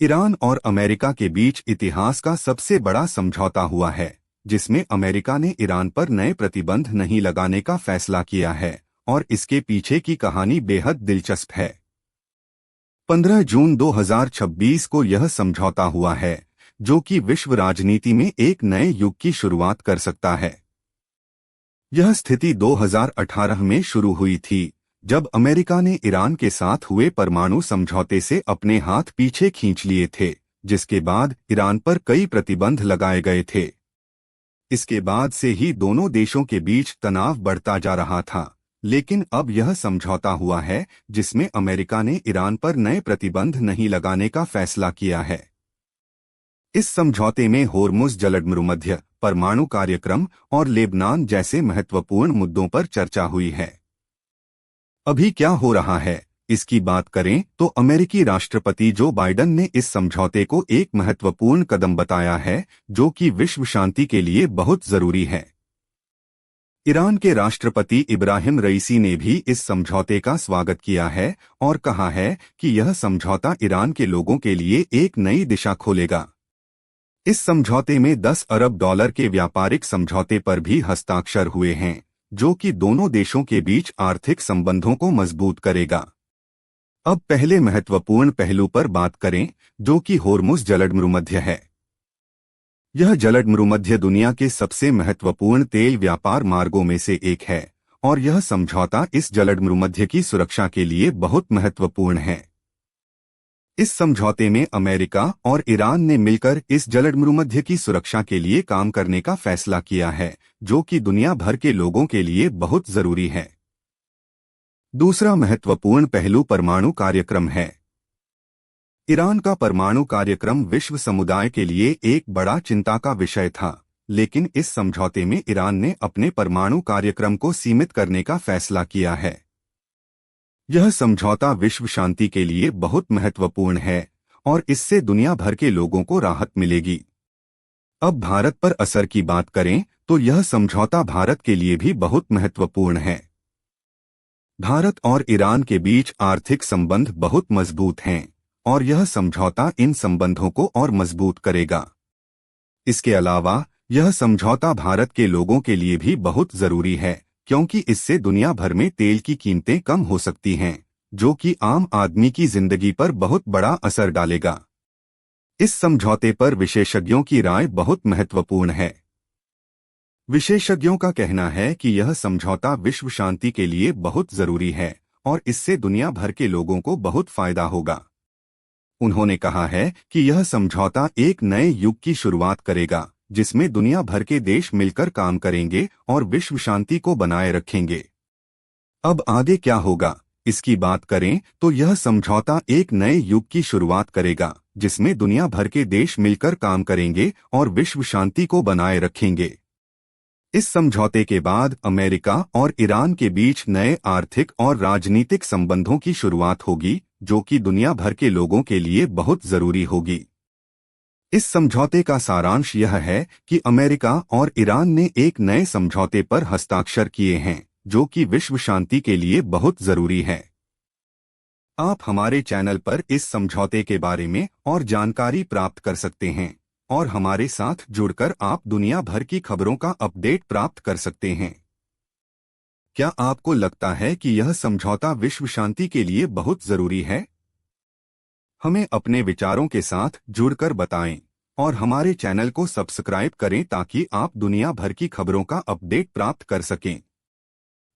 Iran और America के बीच इतिहास का सबसे बड़ा समझौता हुआ है, जिसमें अमेरिका ने ईरान पर नए प्रतिबंध नहीं लगाने का फैसला किया है और इसके पीछे की कहानी बेहद दिलचस्प है। 15 जून 2026 को यह समझौता हुआ है, जो कि विश्व राजनीति में एक नए युग की शुरुआत कर सकता है। यह स्थिति 2018 में शुरू हुई थी, जब अमेरिका ने ईरान के साथ हुए परमाणु समझौते से अपने हाथ पीछे खींच लिए थे, जिसके बाद ईरान पर कई प्रतिबंध लगाए गए थे। इसके बाद से ही दोनों देशों के बीच तनाव बढ़ता जा रहा था, लेकिन अब यह समझौता हुआ है जिसमें अमेरिका ने ईरान पर नए प्रतिबंध नहीं लगाने का फैसला किया है। इस समझौते में होर्मुज जलसंधि, परमाणु कार्यक्रम और लेबनान जैसे महत्वपूर्ण मुद्दों पर चर्चा हुई है। अभी क्या हो रहा है, इसकी बात करें तो अमेरिकी राष्ट्रपति जो बाइडेन ने इस समझौते को एक महत्वपूर्ण कदम बताया है, जो कि विश्व शांति के लिए बहुत जरूरी है। ईरान के राष्ट्रपति इब्राहिम रईसी ने भी इस समझौते का स्वागत किया है और कहा है कि यह समझौता ईरान के लोगों के लिए एक नई दिशा खोलेगा। इस समझौते में $10 अरब के व्यापारिक समझौते पर भी हस्ताक्षर हुए हैं, जो कि दोनों देशों के बीच आर्थिक संबंधों को मजबूत करेगा। अब पहले महत्वपूर्ण पहलू पर बात करें, जो कि होर्मुज जलसंधि है। यह जलसंधि दुनिया के सबसे महत्वपूर्ण तेल व्यापार मार्गों में से एक है और यह समझौता इस जलसंधि की सुरक्षा के लिए बहुत महत्वपूर्ण है। इस समझौते में अमेरिका और ईरान ने मिलकर इस जलसंधि की सुरक्षा के लिए काम करने का फैसला किया है, जो कि दुनिया भर के लोगों के लिए बहुत जरूरी है। दूसरा महत्वपूर्ण पहलू परमाणु कार्यक्रम है। ईरान का परमाणु कार्यक्रम विश्व समुदाय के लिए एक बड़ा चिंता का विषय था, लेकिन इस समझौते में ईरान ने अपने परमाणु कार्यक्रम को सीमित करने का फैसला किया है। यह समझौता विश्व शांति के लिए बहुत महत्वपूर्ण है और इससे दुनिया भर के लोगों को राहत मिलेगी। अब भारत पर असर की बात करें तो यह समझौता भारत के लिए भी बहुत महत्वपूर्ण है। भारत और ईरान के बीच आर्थिक संबंध बहुत मजबूत हैं और यह समझौता इन संबंधों को और मजबूत करेगा। इसके अलावा यह समझौता भारत के लोगों के लिए भी बहुत जरूरी है, क्योंकि इससे दुनिया भर में तेल की कीमतें कम हो सकती हैं, जो कि आम आदमी की जिंदगी पर बहुत बड़ा असर डालेगा। इस समझौते पर विशेषज्ञों की राय बहुत महत्वपूर्ण है। विशेषज्ञों का कहना है कि यह समझौता विश्व शांति के लिए बहुत जरूरी है और इससे दुनिया भर के लोगों को बहुत फायदा होगा। उन्होंने कहा है कि यह समझौता एक नए युग की शुरुआत करेगा, जिसमें दुनिया भर के देश मिलकर काम करेंगे और विश्व शांति को बनाए रखेंगे। अब आगे क्या होगा, इसकी बात करें तो यह समझौता एक नए युग की शुरुआत करेगा, जिसमें दुनिया भर के देश मिलकर काम करेंगे और विश्व शांति को बनाए रखेंगे। इस समझौते के बाद अमेरिका और ईरान के बीच नए आर्थिक और राजनीतिक संबंधों की शुरुआत होगी, जो कि दुनिया भर के लोगों के लिए बहुत जरूरी होगी। इस समझौते का सारांश यह है कि अमेरिका और ईरान ने एक नए समझौते पर हस्ताक्षर किए हैं, जो कि विश्व शांति के लिए बहुत जरूरी है। आप हमारे चैनल पर इस समझौते के बारे में और जानकारी प्राप्त कर सकते हैं और हमारे साथ जुड़कर आप दुनिया भर की खबरों का अपडेट प्राप्त कर सकते हैं। क्या आपको लगता है कि यह समझौता विश्व शांति के लिए बहुत जरूरी है? हमें अपने विचारों के साथ जुड़कर बताएं और हमारे चैनल को सब्सक्राइब करें ताकि आप दुनिया भर की खबरों का अपडेट प्राप्त कर सकें।